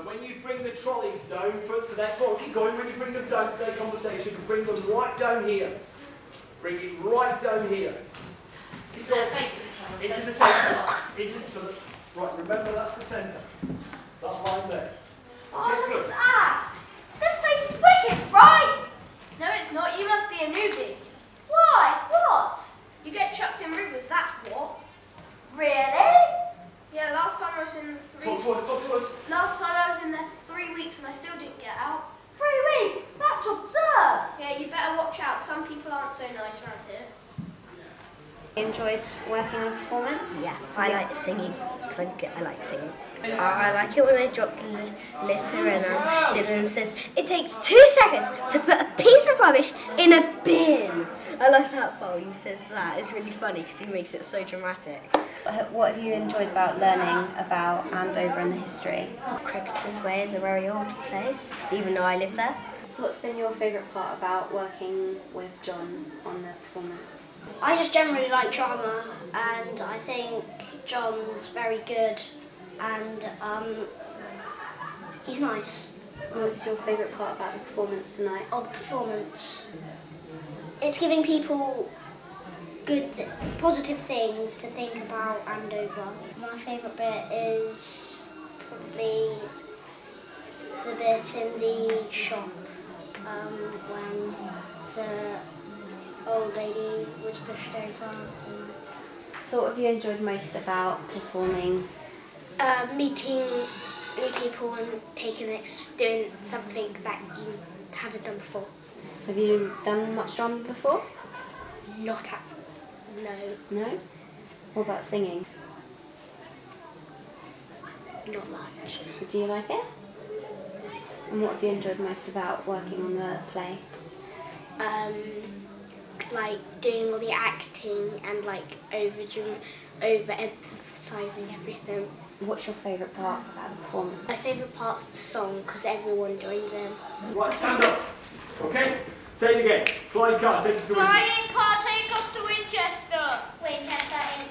And when you bring the trolleys down for that, go on, keep going, when you bring them down for their conversation, you bring them right down here. Bring it right down here. Keep going. Into the centre. Right, remember that's the centre. That line there. Oh, look at that! This place is wicked, right? No, it's not. You must be a newbie. Why? What? You get chucked in rivers, that's what. Really? Yeah, last time I was in the Talk to us. Last time I was in there 3 weeks and I still didn't get out. 3 weeks? That's absurd! Yeah, you better watch out. Some people aren't so nice around here. Enjoyed working on performance? Yeah, I like singing because I like singing. I like it when I drop the litter and Dylan says, it takes 2 seconds to put a piece of rubbish in a bin. I like that part when he says that. It's really funny because he makes it so dramatic. What have you enjoyed about learning about Andover and the history? Cricketers' Way is a very old place, even though I live there. So what's been your favourite part about working with John on the performance? I just generally like drama, and I think John's very good, and he's nice. What's your favourite part about the performance tonight? Of the performance, it's giving people good, positive things to think about Andover. My favourite bit is probably the bit in the shop when the old lady was pushed over. So what have you enjoyed most about performing? Meeting new people and doing something that you haven't done before. Have you done much drama before? No. No? What about singing? Not much. Do you like it? And what have you enjoyed most about working on the play? Like doing all the acting and like over-emphasising everything. What's your favourite part about the performance? My favourite part's the song because everyone joins in. Right, stand up. Okay? Say it again. Flying car, take us to Winchester. Flying car, take us to Winchester. Winchester is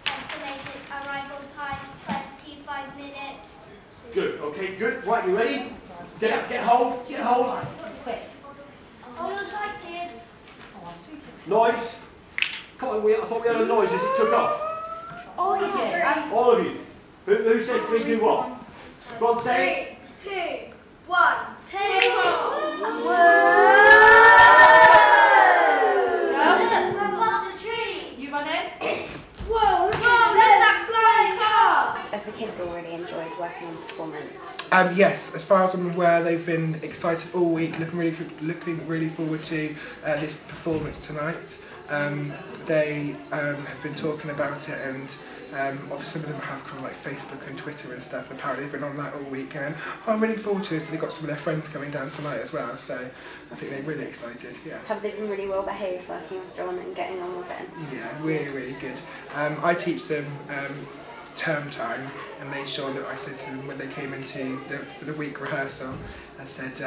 estimated arrival time 25 minutes. Good, okay, good. Right, you ready? Get up, get hold. Quick. Hold on tight, kids. Noise. Come on, I thought we had a noise as it took off. All of you. All of you. Who says 3, 2, 1? Go on, say it. 3, 2, 1. Take off. Look, from above the tree. You run in. Whoa, look at that flying car. Have the kids all really enjoyed working on the performance? Yes, as far as I'm aware, they've been excited all week, looking really forward to this performance tonight. They have been talking about it, and obviously some of them have kind of like Facebook and Twitter and stuff, and apparently they've been on that all weekend. I'm really forward to it, so they've got some of their friends coming down tonight as well, so I think they're really excited, yeah. Have they been really well behaved working with John and getting on with it? Yeah, really good. I teach them term time and made sure that I said to them when they came into for the week rehearsal, I said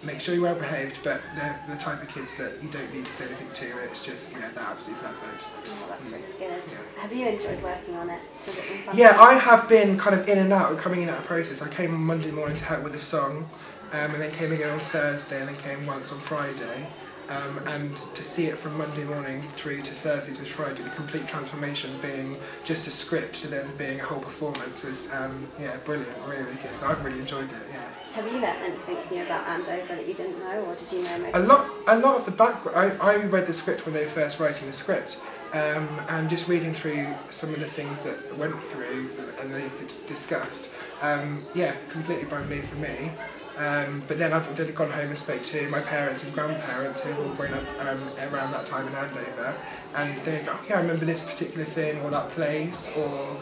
make sure you're well behaved, but they're the type of kids that you don't need to say anything to. It's just, yeah, they're absolutely perfect. Oh, that's really good. Yeah. Have you enjoyed working on it? Has it been fun? Yeah, I have been kind of in and out, coming in and out of process. I came on Monday morning to help with a song, and then came again on Thursday, and then came once on Friday. And to see it from Monday morning through to Thursday to Friday, the complete transformation being just a script to then being a whole performance was, yeah, brilliant, really, really good. So I've really enjoyed it, yeah. Have you learnt anything new about Andover that you didn't know, or did you know most? A lot of the background. I read the script when they were first writing the script, and just reading through some of the things that went through and they discussed. Yeah, completely brand new for me. But then I've gone home and spoke to my parents and grandparents who were all grown up around that time in Andover, and they go, yeah, I remember this particular thing or that place or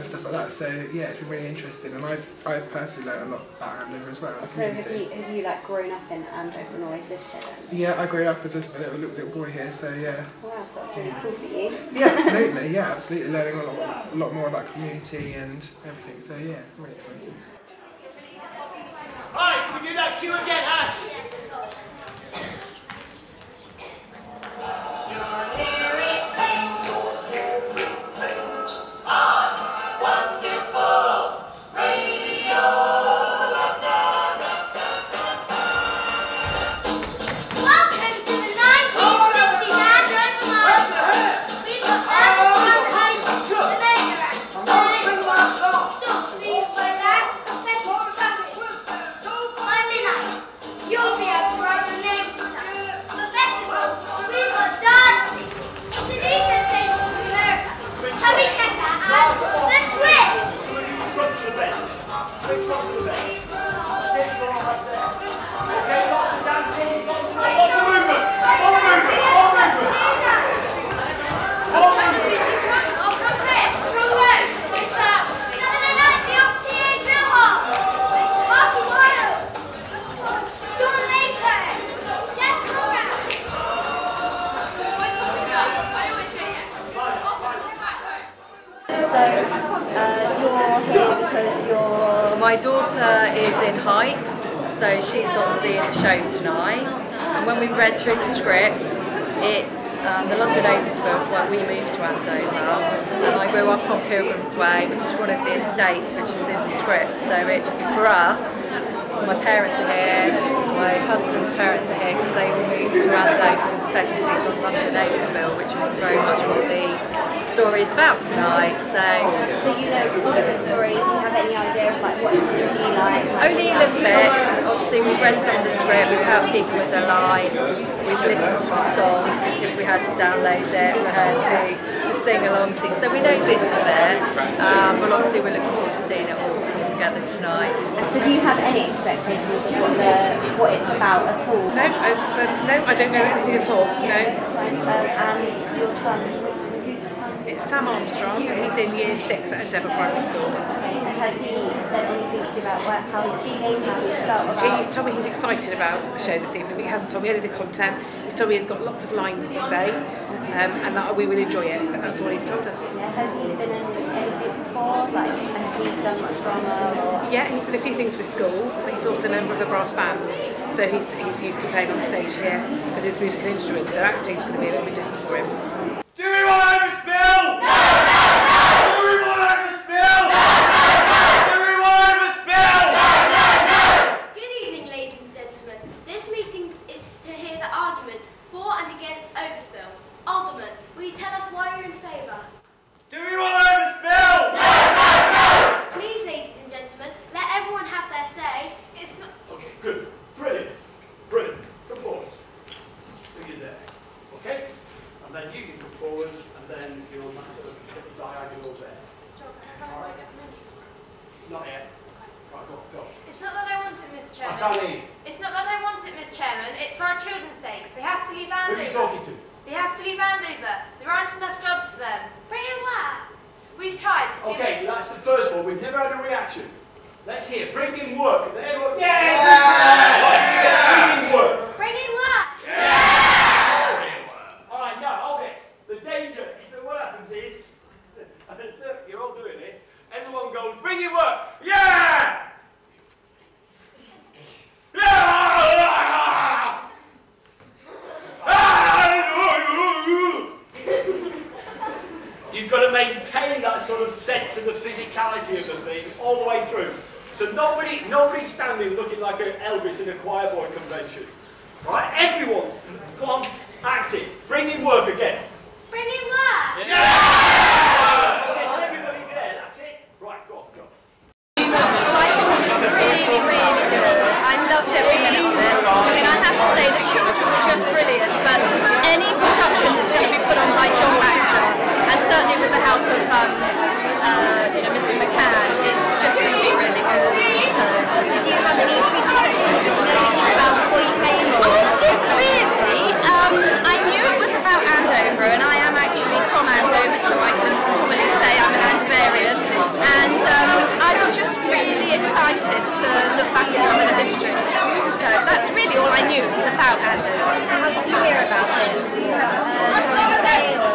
stuff like that. So yeah, it's been really interesting, and I've personally learned a lot about Andover as well. So have you like grown up in Andover and always lived here then? Yeah, I grew up as a little boy here, so yeah. Wow, so that's really cool for you. Yeah, absolutely, learning a lot more about community and everything. So yeah, I'm really excited. Alright, can we do that cue again, Ash? Wonderful radio of the So you're here because you're... My daughter is in Hype, so she's obviously in the show tonight. And when we read through the script, it's the London Overspill is why we moved to Andover. And I grew up on Pilgrim's Way, which is one of the estates which is in the script. So for us, my parents are here, my husband's parents are here because they all moved to Andover in the 70s on London Overspill, which is very much what the story is about tonight. So you know all of the story, do you have any idea of like what it's going to be like? Only a little bit. Obviously we've read some of the script, we've helped people with their lines, we've listened to the song because we had to download it for her to sing along to. So we know bits of it, but obviously we're looking forward to seeing it all together tonight. And so do you have any expectations of what it's about at all? No, I don't know anything at all. No. And your son, who's your son? It's Sam Armstrong. He's in year 6 at Endeavour School. And has he said anything to you about how he's feeling, how he's felt about? He's told me he's excited about the show this evening, but he hasn't told me any of the content. He's told me he's got lots of lines to say, and that we will enjoy it. That's what he's told us. Yeah. Has he been in anything before? Like, has he done much drama? Or? Yeah, he's done a few things with school, but he's also a member of a brass band, so he's used to playing on stage here with his musical instruments. So acting's going to be a little bit different for him. Do we want to overspill? No! Do we want to overspill? No! Do we want to overspill? No! Good evening, ladies and gentlemen. This meeting is to hear the arguments for and against overspill. Alderman, will you tell us why you're in favour? Do we want to overspill? No! Please, ladies and gentlemen, let everyone have their say. It's not... Okay, good. Brilliant. Brilliant. Come forwards. So you're there. Okay? And then you can come forwards, and then you'll sort of hit the diagonal there. Not yet. Right, go. It's not that I want it, Mr. I Chairman. can't hear you. It's not that I want it, Mr. Chairman. It's for our children's sake. They have to leave Who are you Andover. talking to? They have to leave Andover. There aren't enough jobs for them. Bring in what? We've tried. Okay, that's the first one. We've never had a reaction. Let's hear. Bring in work. Everyone, yeah! Bring in work. Bring in what? All right, now, hold it. The danger is that what happens is, look, you're all doing it. Everyone goes, bring in work. Yeah! You've got to maintain that sort of sense of the physicality of the thing all the way through. So nobody's standing looking like an Elvis in a choir boy convention. Right? Everyone's, go on, acting. Bring in work again. Bring in what? Yeah! Okay, everybody there, that's it. Right, go. Really, really good. I loved every minute of it. I mean, I have to say the children were just brilliant, but any production that's going to be put on by John Baxter, and certainly with the help of Mr. McCann, is just going to be really good. So, Did you have any preconceptions that you know anything about before you came? I didn't really. I knew it was about Andover, and I am actually from Andover, so I can formally say I'm an Andoverian. And I was just really excited to look back at some of the history. So that's really all I knew was about Andover. How did you hear about it? Do you have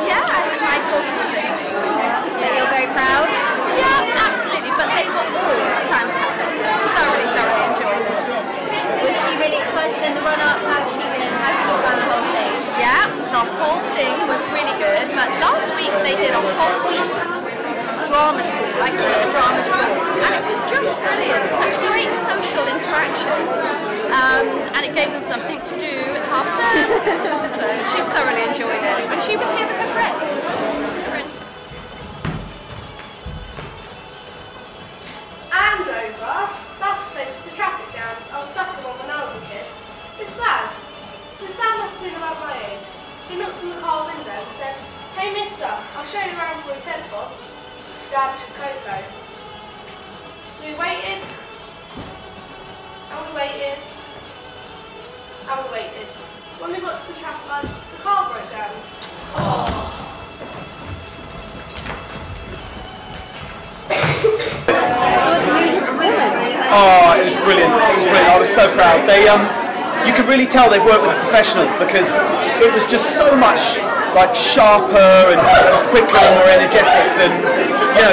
Yeah, my daughter was in it. Yeah. You're very proud? Yeah, absolutely. But they were all fantastic. Thoroughly enjoyed it. Was she really excited in the run-up? How did she run the whole thing? Yeah, the whole thing was really good. But last week they did a whole week's drama school, like a drama school, and it was just brilliant. Such great social interaction, and it gave them something to do at half term. So she's thoroughly enjoyed it, and she was here with her friends. Andover? That's the place for the traffic jams. I was stuck in one when I was a kid. It's Sam. Sam must have been about my age. He looked in the car window and said, "Hey mister, I'll show you around for a temple." Dad should Coco. So we waited, and we waited, and we waited. When we got to the traffic lights, the car broke down. Oh, it was brilliant. It was brilliant. I was so proud. They, you could really tell they've worked with a professional because it was just so much like sharper and quicker and more energetic than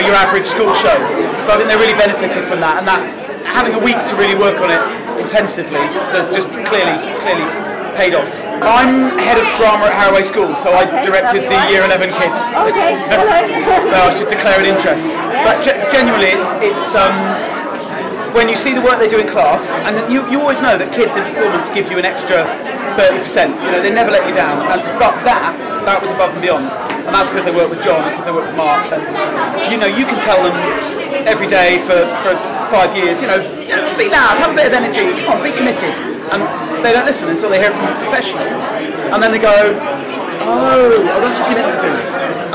your average school show. So I think they really benefited from that, and that having a week to really work on it intensively just clearly paid off. I'm head of drama at Haraway School, so I directed the Year 11 kids. Okay, hello. So I should declare an interest. But genuinely, it's when you see the work they do in class, and you always know that kids in performance give you an extra 30%. They never let you down. But that was above and beyond, and that's because they work with John, because they work with Mark. And, you can tell them every day for 5 years, be loud, have a bit of energy, come on, be committed. And they don't listen until they hear from a professional, and then they go, oh, that's what you meant to do,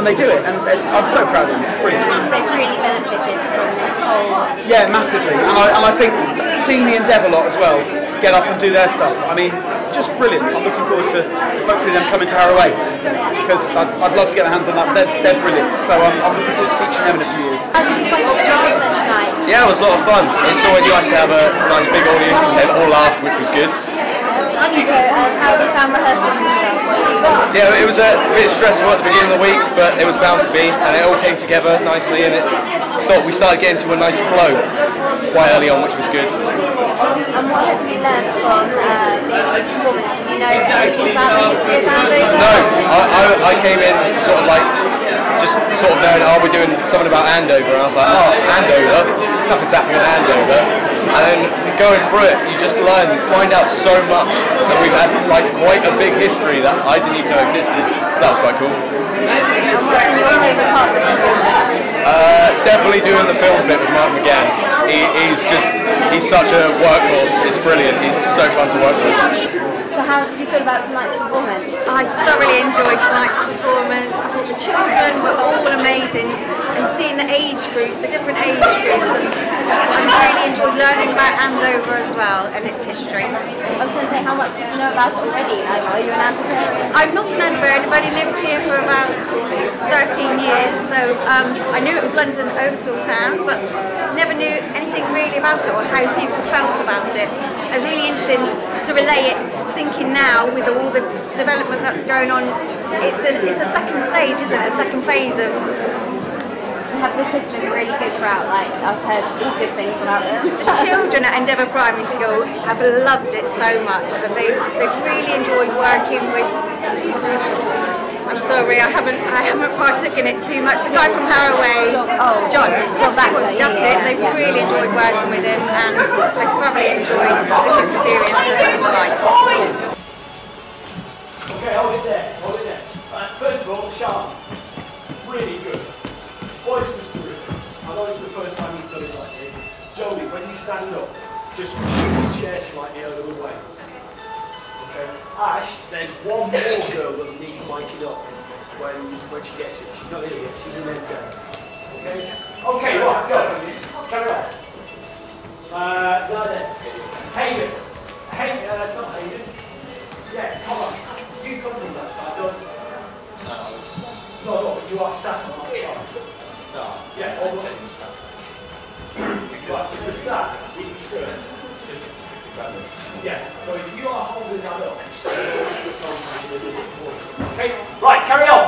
and they do it, and I'm so proud of them. It's brilliant. They've really benefited from this whole... Yeah, massively, and I think seeing the Endeavour lot as well get up and do their stuff, I mean, just brilliant. I'm looking forward to hopefully them coming to Haraway, because I'd love to get my hands on that. They're brilliant, so I'm looking forward to teaching them in a few years. How did you find the drama tonight? Yeah, it was a lot of fun. It's always nice to have a nice big audience, and they all laughed, which was good. How have you found rehearsals and stuff? Yeah, it was a bit stressful at the beginning of the week, but it was bound to be, and it all came together nicely, and we started getting to a nice flow quite early on, which was good. And what have you learned from the performance? Is that the history of Andover? No, I came in sort of like, just sort of knowing, we're doing something about Andover, and I was like, Andover? Nothing's happening in Andover. And then going through it, you just find out so much, that we've had like quite a big history that I didn't even know existed. So that was quite cool. And what's been your favourite part of the performance? Definitely doing the film bit with Mark McGann. He's such a workhorse. It's brilliant. He's so fun to work with. So how did you feel about tonight's performance? I thoroughly enjoyed tonight's performance. I thought the children were all amazing, and seeing the age group, the different age groups, and I really enjoyed learning about Andover as well and its history. I was going to say, how much did you know about it already? Are you an Andoverian? I'm not an Andoverian. I've only lived here for about 13 years, so I knew it was London, Oversville town, but never knew anything really about it or how people felt about it. It was really interesting to relay it, thinking now with all the development that's going on, it's a second stage, isn't it? A second phase of... Have the kids been really good throughout? Like, I've heard all good things about them. The children at Endeavour Primary School have loved it so much, and they've really enjoyed working with... I'm sorry, I haven't partook in it too much. The guy from Haraway, John Baxter, that's it. They've really enjoyed working with him, and they've thoroughly enjoyed this experience of their life. Okay, hold it there. First of all, Sean, really good. Voice was terrific. I know it's the first time you've done it like this. Jolie, when you stand up, just shoot the chair slightly out of the way. Okay. Ash, there's one more girl that needs miking up when she gets it. She's not here yet, she's in there. Okay? Okay, right, go. Carry on. Now then. Hayden. Not Hayden. Yeah, come on. You come from that side, don't you? No, you are sat on that side. Yeah, all the way. Right, because that is the skirt. Yeah, so if you are holding that up, okay, right, carry on.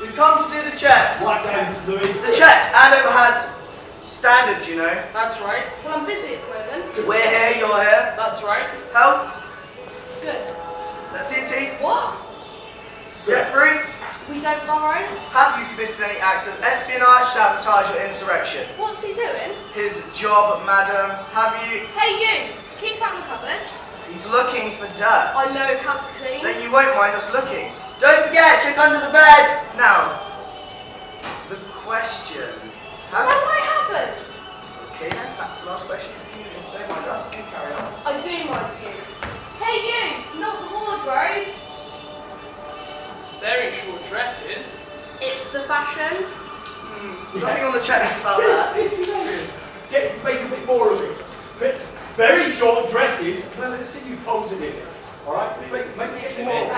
We've come to do the check. Right down, Louise. The check. Andover has standards, you know. That's right. Well, I'm busy at the moment. We're here, you're here. That's right. Health? Good. Let's see your teeth. What? Debt free? We don't borrow. Have you committed any acts of espionage, sabotage or insurrection? What's he doing? His job, madam. Have you... Hey you! Keep out the cupboards. He's looking for dirt. I know how to clean. Then you won't mind us looking. Don't forget, check under the bed. Now, the question. No, I haven't. Okay then, that's the last question. Don't mind us, you carry on. I do mind you. Hey you! Not the wardrobe. Very short dresses. It's the fashion. Nothing on the checklist about that. Make a bit more of it. Very short dresses. Well, let's see you posing in it. Alright? Make it more.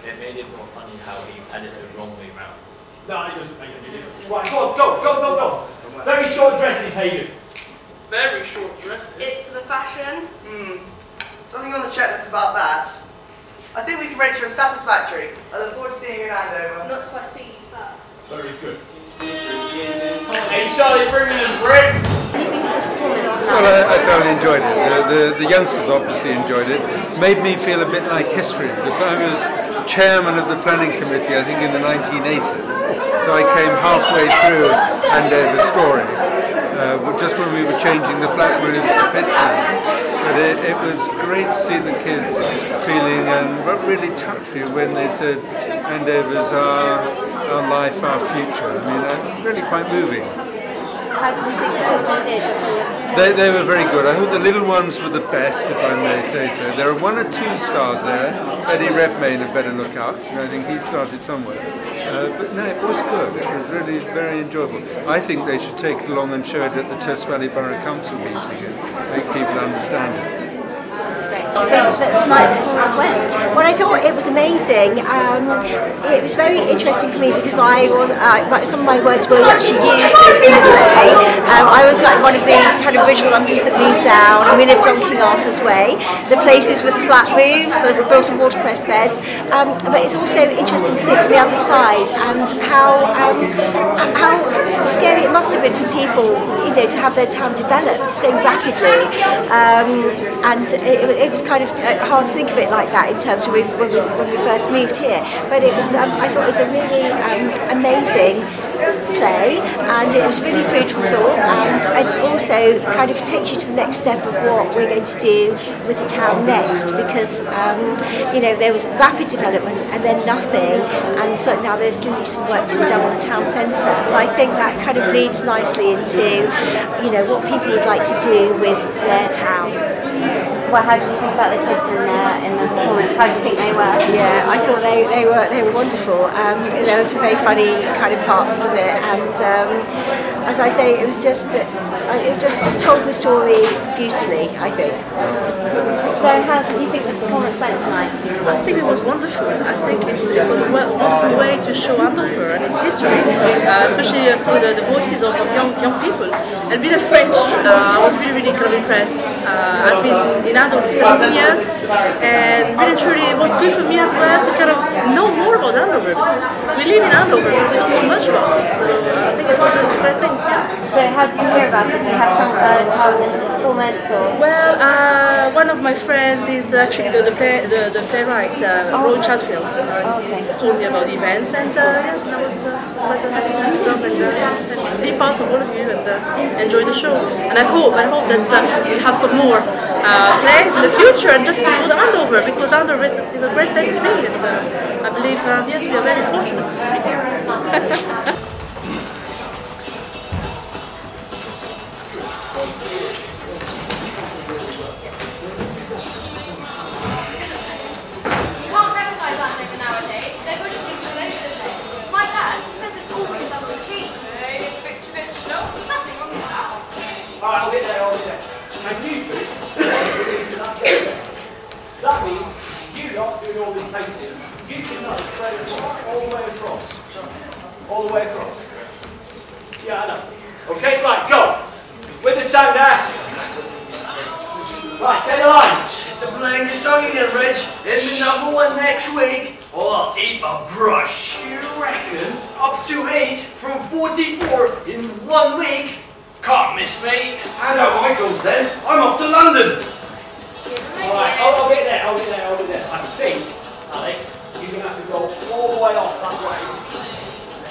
It made it more funny how he had it the wrong way round. No, it doesn't make any difference. Right, go. Very short dresses, Hayden. Very short dresses? It's for the fashion. Something on the checklist about that. I think we can rate you as satisfactory. I look forward to seeing you in Andover. Not if I see you first. Very good. Hey, Charlie, bring in the bricks. Well, I thoroughly enjoyed it. The youngsters obviously enjoyed it. Made me feel a bit like history because I was chairman of the planning committee, I think, in the 1980s. So I came halfway through Andover story, just when we were changing the flat roofs to pit roofs. But it was great to see the kids feeling and what really touched me when they said Andover's our life, our future. I mean, really quite moving. How did you think the children did? They were very good. I thought the little ones were the best, if I may say so. There are 1 or 2 stars there. Eddie Redmayne had better look out. I think he started somewhere. But no, it was good. It was really very enjoyable. I think they should take it along and show it at the Test Valley Borough Council meeting and make people understand it. So tonight's performance went? Well, I thought it was amazing. It was very interesting for me because I was some of my words were actually used in the play. I was like one of the kind of original Londoners that moved down, and we lived on King Arthur's Way. The places with the flat roofs, the built on watercress beds. But it's also interesting to see it from the other side and how scary it must have been for people, you know, to have their town developed so rapidly. And it was kind of hard to think of it like that in terms of when we first moved here. But it was, I thought it was a really amazing play, and it was really food for thought, and it also kind of takes you to the next step of what we're going to do with the town next, because you know, there was rapid development and then nothing, and so now there's going to be some work to be done on the town centre, and I think that kind of leads nicely into, you know, what people would like to do with their town. Well, how did you think about the kids in the performance? How do you think they were? Yeah, I thought they were wonderful. There were some very funny kind of parts in it, and as I say, it just told the story beautifully, I think. So, how did you think the performance went tonight? I think it was wonderful. I think it was a wonderful way to show Andover and its history, especially through the voices of young people. And being a French, I was really kind of impressed. I've been in Andover for 17 years, and really truly it was good for me as well to kind of know more about Andover, because we live in Andover but we don't know much about it, so I think it was a great thing. Yeah. So how did you hear about it? Did you have some child in the performance? Or? Well, one of my friends is actually the playwright, Roy Chatfield. Told me about the events, and yes, and I was quite happy to meet them and be part of all of you and enjoy the show. And I hope that we have some more plays in the future, and just support Andover, because Andover is a great place to be, and I believe, yes, we are very fortunate to be here. Alright, I'll get there. And you two, that means you lot doing all these paintings, you can know spread it all the way across. All the way across. Yeah, I know. Okay, right, go. With the sound, Ash. Right, say the lines. They're playing your song again, Rich. It's the #1 next week. Or I'll eat my brush. You reckon? Up to 8 from 44 in 1 week. Can't miss me. Hand out my tools then. I'm off to London. Alright, I'll get there. I think, Alex, you're going to have to go all the way off that way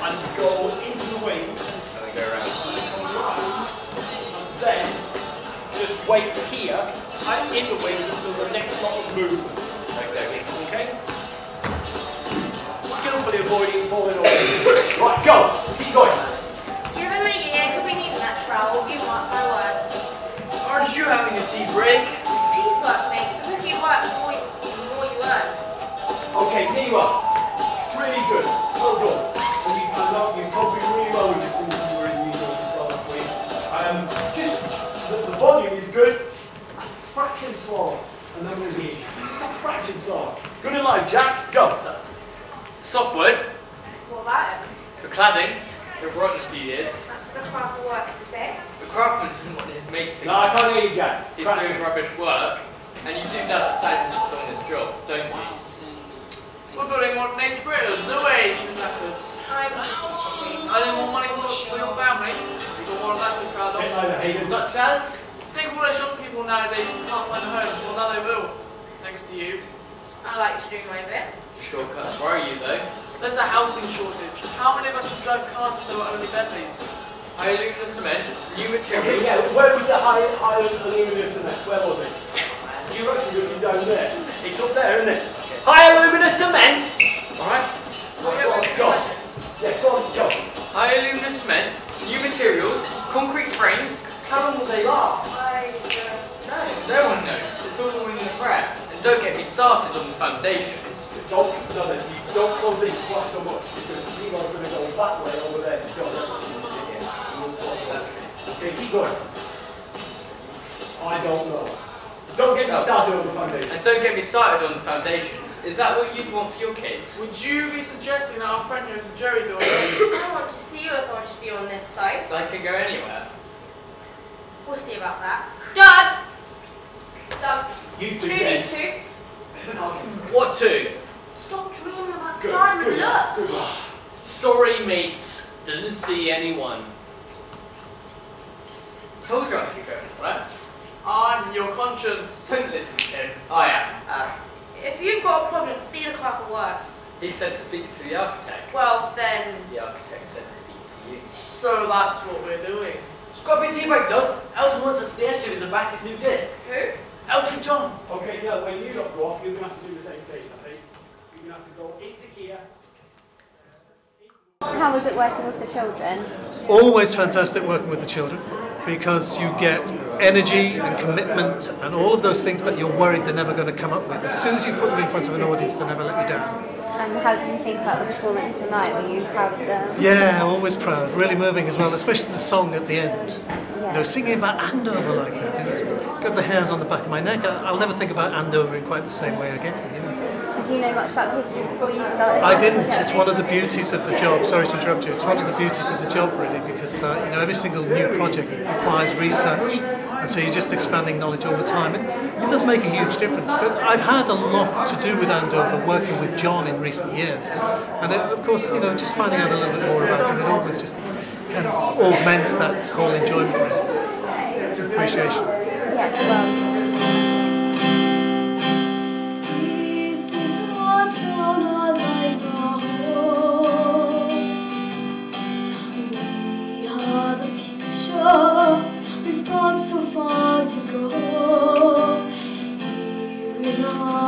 and go into the wings. So they go around. And then just wait here and in the wings until the next lot of movement. Okay? Skillfully avoiding falling over. Right, go. Keep going. Give him a year, he'll be needing that trowel. You mark my words. Aren't you having a tea break? It's piecework, mate. The quicker you work, the more you earn. Okay, Nima. Really good. Well done. And you copied really well with it since you were in New York last week. Just, the volume is good. A fraction slower. And then we'll be just a fraction slower. Good in life, Jack. Go. Softwood. What about it? For cladding, he'll rot in a few years. That's what the craft works, is it? The craftsman doesn't want his mates to think. No, I can't hear you, Jack. He's doing rubbish work, and you do that as on this job, don't you? We're building modern age Britain, new age methods. I'm just kidding. I didn't want money for your family. You got more of that to be proud of. Such as? Think of all those young people nowadays who can't find a home. Well, now they will, thanks to you. I like to do my bit. Shortcuts worry you, though. There's a housing shortage. How many of us would drive cars if there were only Bentleys? High alumina cement, new materials. Okay, yeah, where was the high alumina cement? Where was it? You actually got it down there. It's up there, isn't it? High alumina cement! Alright? Go on. Yeah, go on, go. High alumina cement, new materials, concrete frames. How long will they last? I don't know. No one knows. It's all in the prayer. And don't get me started on the foundations. Don't close these quite so much because you guys are going to go that way over there to go. Okay, keep going. I don't know. Don't get me started on the foundations. And don't get me started on the foundations. Is that what you'd want for your kids? Would you be suggesting that our friend here is a jerry builder? I don't want to see you if I should be on this site. I can go anywhere. We'll see about that. Doug! Doug, You do these two. What two? Stop dreaming about starting and look. Good luck. Sorry, mates. Didn't see anyone. Told you I could go, right? I'm your conscience. Don't listen to him. I am. If you've got a problem, see the clerk of works. He said to speak to the architect. Well, then... The architect said to speak to you. So that's what we're doing. Scrub your tea break, Doug. Elton wants a snare shoot in the back of his new disc. Who? Elton John. Okay, now when you lot go off, you're going to have to do the same thing, I think. You're going to have to go into here. How was it working with the children? Always fantastic working with the children because you get energy and commitment and all of those things that you're worried they're never going to come up with. As soon as you put them in front of an audience, they never let you down. And how did you think about the performance tonight? Were you proud of them? Yeah, always proud. Really moving as well, especially the song at the end. You know, singing about Andover like that. Got the hairs on the back of my neck. I'll never think about Andover in quite the same way again. You know. Did you know much about the history before you started? I didn't. It's one of the beauties of the job. Sorry to interrupt you. It's one of the beauties of the job, really, because you know, every single new project requires research, and so you're just expanding knowledge all the time. And it does make a huge difference. I've had a lot to do with Andover, working with John in recent years, and of course, you know, just finding out a little bit more about it, it always just kind of augments that whole enjoyment, really. Appreciation. Yeah, well. We've got so far to go. Here in our